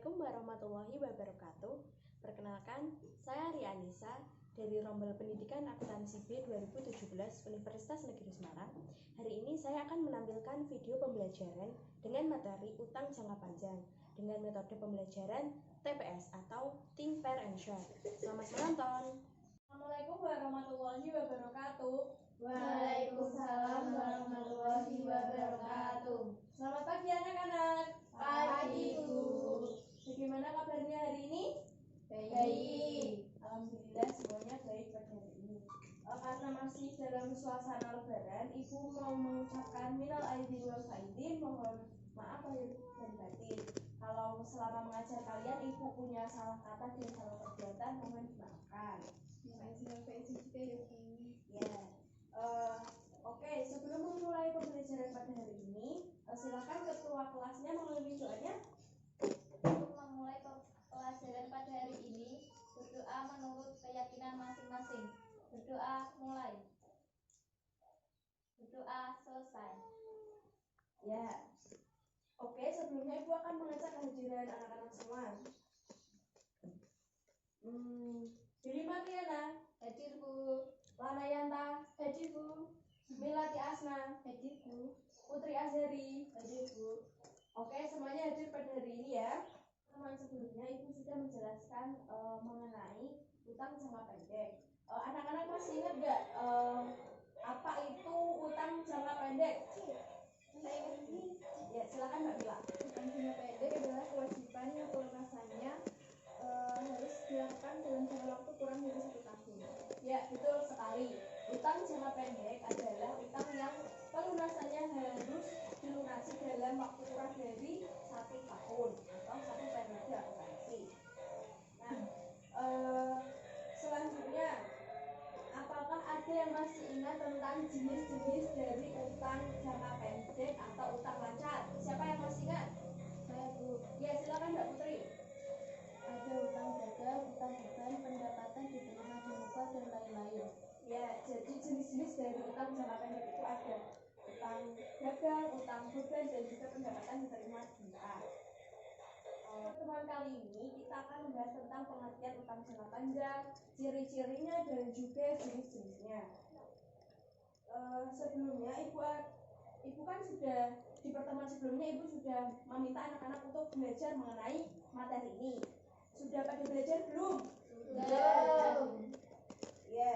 Assalamualaikum warahmatullahi wabarakatuh. Perkenalkan, saya Ria Anissa dari Rombel Pendidikan Akuntansi B 2017 Universitas Negeri Semarang. Hari ini saya akan menampilkan video pembelajaran dengan materi utang jangka panjang dengan metode pembelajaran TPS atau Think, Pair, and Share. Selamat menonton. Assalamualaikum warahmatullahi wabarakatuh. Waalaikumsalam warahmatullahi wabarakatuh. Selamat pagi anak-anak. Pagi, Bu. Bagaimana kabarnya hari ini? Baik. Alhamdulillah semuanya baik pada hari ini. Karena masih dalam suasana lebaran, Ibu mau mengucapkan minal aidin wal faizin, mohon maaf lahir dan batin. Kalau selama mengajar kalian Ibu punya salah kata dan salah perbuatan, mohon dimaafkan. Oke, sebelum memulai pembelajaran pada hari ini, silakan ketua kelasnya memimpin doanya. Untuk memulai pelajaran pada hari ini, berdoa menurut keyakinan masing-masing. Berdoa mulai. Berdoa selesai. Ya. Oke, sebelumnya Ibu akan mengajak kehadiran anak-anak semua. Billy Mariana, Hadir, Bu. Lana Yanta, Hadir, Bu. Milati Asna, Hadir, Bu. Putri Azhari, Hadir, Bu. Oke, semuanya hadir pada hari ini ya. Teman sebelumnya Ibu sudah menjelaskan mengenai utang jangka pendek. Anak-anak masih ingat nggak apa itu utang jangka pendek? Saya ini. Ya, silakan Mbak Mila. Utang jangka pendek adalah kewajiban yang pelunasannya harus dilakukan dalam jangka waktu kurang dari 1 tahun. Ya, betul sekali. Utang jangka pendek adalah utang yang pelunasannya harus dilunasi dalam waktu kurang dari 1 tahun atau 1 periode akuntansi. Nah, selanjutnya, apakah ada yang masih ingat tentang jenis-jenis dari utang jangka pendek atau utang lancar? Siapa yang masih ingat? Saya, Bu. Ya, silakan Mbak Putri. Ada utang dagang, utang beban, pendapatan diterima di muka, dan lain-lain. Ya, jadi jenis-jenis dari utang jangka pendek itu ada utang dagang, utang beban, dan juga pendapatan diterima di muka. Pertemuan kali ini kita akan membahas tentang pengertian utang jangka panjang, ciri-cirinya, dan juga jenis-jenisnya. Sebelumnya Ibu kan sudah di pertemuan sebelumnya Ibu sudah meminta anak-anak untuk belajar mengenai materi ini. Sudah pada belajar belum? Sudah. Ya.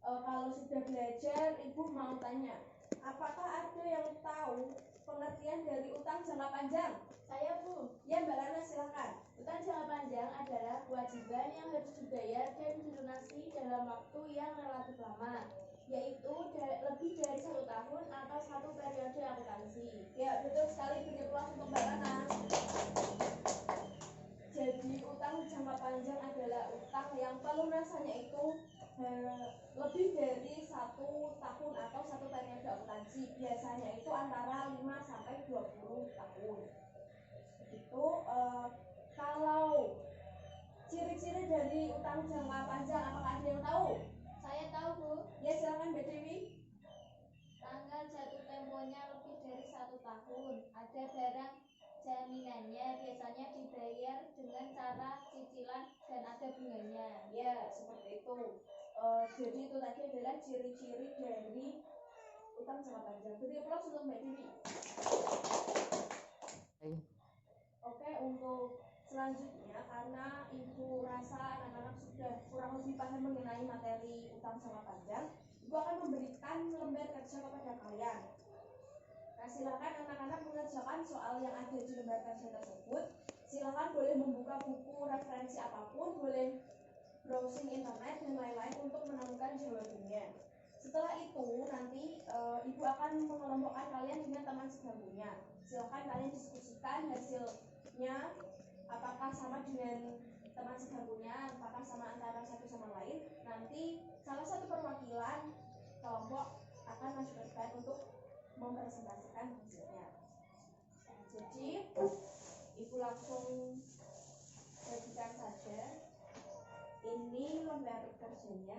Kalau sudah belajar, Ibu mau tanya, apakah ada yang tahu pengertian dari utang jangka panjang? Saya, Bu. Ya, Mbak Lana, silakan. Utang jangka panjang adalah kewajiban yang harus dibayar dan dilunasi dalam waktu yang relatif lama, yaitu lebih dari 1 tahun atau 1 periode akuntansi. Ya, betul sekali. Beri aplaus untuk Mbak Lana. Jadi, utang jangka panjang adalah utang yang pelunasannya itu lebih dari 1 tahun atau 1 periode akuntansi. Biasanya itu antara 5 sampai 20 tahun. Itu kalau ciri-ciri dari utang jangka panjang, apakah ada yang tahu? Saya tahu, Bu. Ya, silakan Mbak Dewi. Tanggal jatuh temponya lebih dari 1 tahun. Ada barang jaminannya, biasanya dibayar dengan cara cicilan dan ada bunganya. Ya, seperti itu. Jadi itu tadi adalah ciri-ciri dari utang jangka panjang. Beri aplaus untuk Mbak Dewi. Oke, untuk selanjutnya, karena Ibu rasa anak-anak sudah kurang lebih paham mengenai materi utang jangka panjang, Ibu akan memberikan lembar kerja kepada kalian. Nah, silakan anak-anak mengerjakan soal yang ada di lembar kerja tersebut. Silakan boleh membuka buku referensi apapun, boleh browsing internet dan lain-lain untuk menemukan jawabannya. Setelah itu nanti Ibu akan mengelompokkan kalian dengan teman sebangkunya. Silakan kalian diskusikan hasilnya, apakah sama dengan teman sebangkunya, apakah sama antara satu sama lain. Nanti salah satu perwakilan kelompok akan masuk ke depan untuk mempresentasikan hasilnya. Jadi Ibu langsung bagikan saja. Ini lembar kerjanya.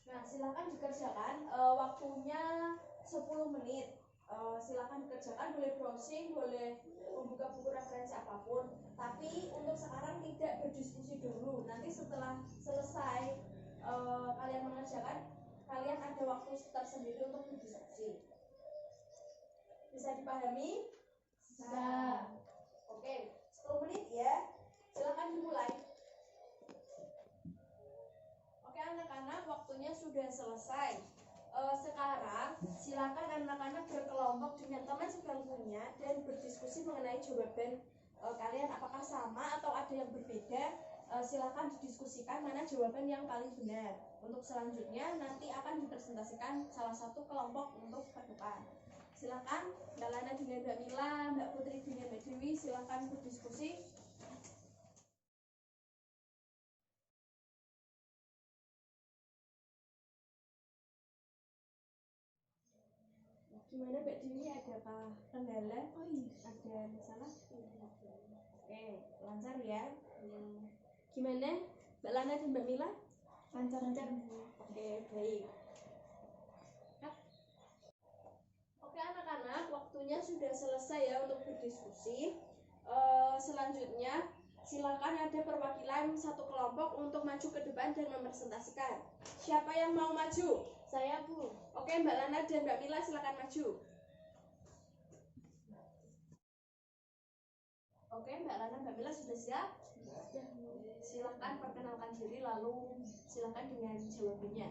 Nah, silakan dikerjakan. Waktunya 10 menit. silakan dikerjakan, boleh browsing, boleh membuka buku referensi apapun. Tapi untuk sekarang tidak berdiskusi dulu. Nanti setelah selesai kalian mengerjakan, kalian ada waktu tersendiri untuk berdiskusi. Bisa dipahami? Bisa. Oke, 10 menit ya. Silakan dimulai. Oke anak-anak, waktunya sudah selesai. Sekarang silakan anak-anak berkelompok dengan teman sebangkunya dan berdiskusi mengenai jawaban kalian apakah sama atau ada yang berbeda. Silakan didiskusikan mana jawaban yang paling benar. Untuk selanjutnya nanti akan dipresentasikan salah satu kelompok untuk ke depan. Silakan Mbak Lana dengan Mbak Mila, Mbak Putri dengan Mbak Dewi, silakan berdiskusi. Gimana Mbak Dewi, adakah kendala? Oh iya, ada masalah? Oke, lancar ya. Gimana Mbak Lana dan Mbak Mila? Lancar-lancar. Oke, baik. Oke anak-anak, waktunya sudah selesai ya untuk berdiskusi. Selanjutnya, silakan ada perwakilan satu kelompok untuk maju ke depan dan mempresentasikan. Siapa yang mau maju? Saya, Bu. Oke, Mbak Lana dan Mbak Mila silakan maju. Oke, Mbak Lana, Mbak Mila sudah siap? Silakan perkenalkan diri lalu silakan dengan jawabannya.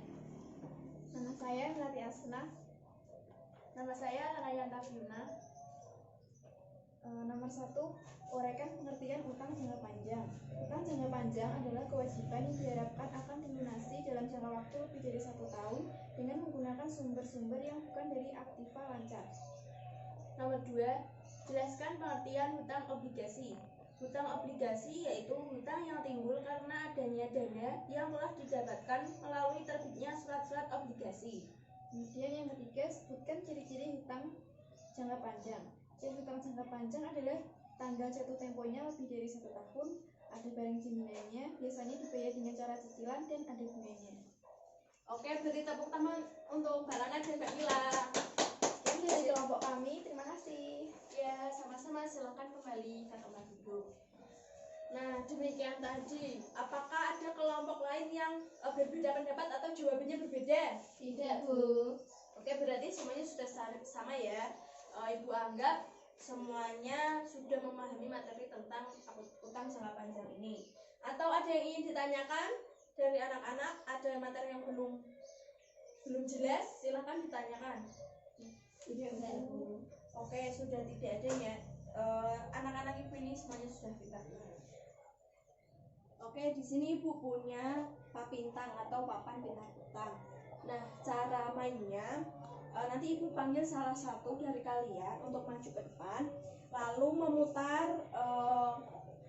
Nama saya Melati Asna. Nama saya Ranayanta Fiuna. Nomor 1, uraikan pengertian utang jangka panjang. Utang jangka panjang adalah kewajiban yang diharapkan akan dilunasi dalam jangka waktu lebih dari 1 tahun dengan menggunakan sumber-sumber yang bukan dari aktiva lancar. Nomor 2, jelaskan pengertian hutang obligasi. Hutang obligasi yaitu hutang yang timbul karena adanya dana yang telah didapatkan melalui terbitnya surat-surat obligasi. Kemudian yang ketiga, sebutkan ciri-ciri hutang jangka panjang. Ciri hutang jangka panjang adalah tanggal jatuh temponya lebih dari 1 tahun, ada barang jaminannya, biasanya dibayar dengan cara cicilan, dan ada bunganya. Oke, beri tepuk tangan untuk Mbak Lana dan Mbak Mila. Sekian dari kelompok kami, terima kasih. Ya, sama-sama, silakan kembali ke tempat duduk. Nah, demikian tadi. Apakah ada kelompok lain yang berbeda pendapat atau jawabannya berbeda? Tidak, Bu. Oke, berarti semuanya sudah sama ya. Ibu anggap semuanya sudah memahami materi tentang utang jangka panjang ini. Atau ada yang ingin ditanyakan dari anak-anak? Ada materi yang belum jelas? Silakan ditanyakan. Tidak, Bu. Oke, sudah tidak ada ya. Anak-anak ibu ini semuanya sudah pintar. Oke, di sini ibu punya papintang atau papan pintar utang. Nah, cara mainnya nanti ibu panggil salah satu dari kalian untuk maju ke depan, lalu memutar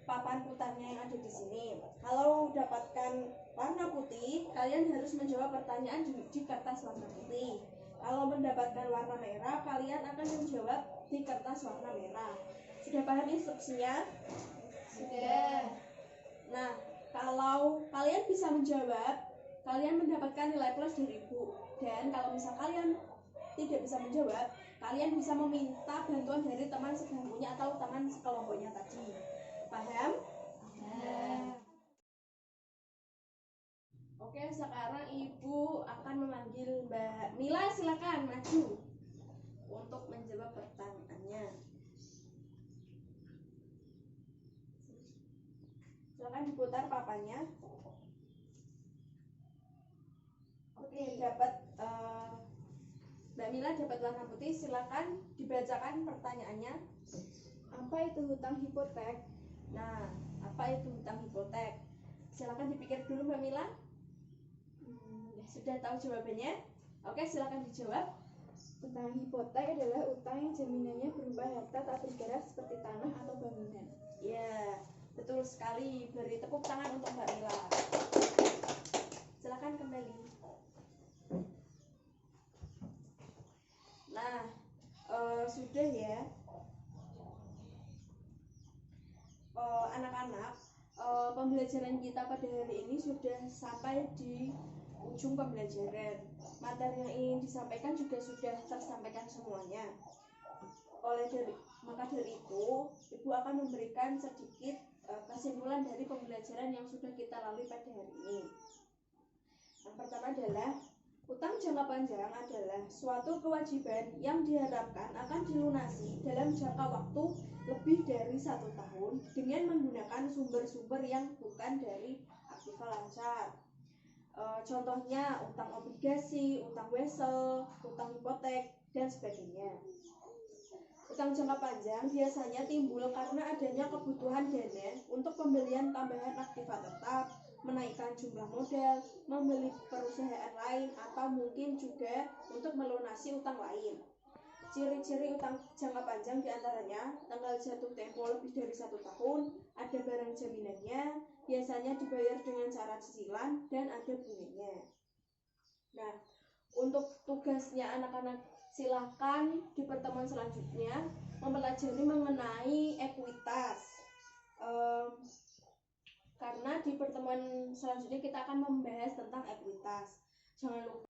papan putarnya yang ada di sini. Kalau dapatkan warna putih, kalian harus menjawab pertanyaan di kertas warna putih. Kalau mendapatkan warna merah, kalian akan menjawab di kertas warna merah. Sudah paham instruksinya? Sudah. Nah, kalau kalian bisa menjawab, kalian mendapatkan nilai plus dari ibu. Dan kalau misal kalian tidak bisa menjawab, kalian bisa meminta bantuan dari teman sebangkunya atau teman sekelompoknya tadi. Paham? Ya. Oke, sekarang ibu akan memanggil Mbak Mila, silakan maju untuk menjawab pertanyaannya. Silakan diputar papannya. Oke, dapat Mbak Mila dapat warna putih. Silakan dibacakan pertanyaannya. Apa itu hutang hipotek? Nah, apa itu hutang hipotek? Silakan dipikir dulu Mbak Mila. Sudah tahu jawabannya? Oke, silakan dijawab. Hutang hipotek adalah utang yang jaminannya berupa harta tak bergerak seperti tanah atau bangunan. Ya, betul sekali. Beri tepuk tangan untuk Mbak Mila. Silakan kembali. Nah, sudah ya. Anak-anak, pembelajaran kita pada hari ini sudah sampai di ujung pembelajaran. Materi yang ingin disampaikan juga sudah tersampaikan semuanya. Maka dari itu, Ibu akan memberikan sedikit kesimpulan dari pembelajaran yang sudah kita lalui pada hari ini. Yang pertama adalah utang jangka panjang adalah suatu kewajiban yang diharapkan akan dilunasi dalam jangka waktu lebih dari 1 tahun dengan menggunakan sumber-sumber yang bukan dari aktiva lancar. Contohnya utang obligasi, utang wesel, utang hipotek, dan sebagainya. Utang jangka panjang biasanya timbul karena adanya kebutuhan dana untuk pembelian tambahan aktiva tetap, menaikkan jumlah modal, membeli perusahaan lain, atau mungkin juga untuk melunasi utang lain. Ciri-ciri utang jangka panjang diantaranya tanggal jatuh tempo lebih dari 1 tahun, ada barang jaminannya, biasanya dibayar dengan cara cicilan, dan ada bunganya. Nah, untuk tugasnya anak-anak, silakan di pertemuan selanjutnya mempelajari mengenai ekuitas. Karena di pertemuan selanjutnya kita akan membahas tentang ekuitas. Jangan lupa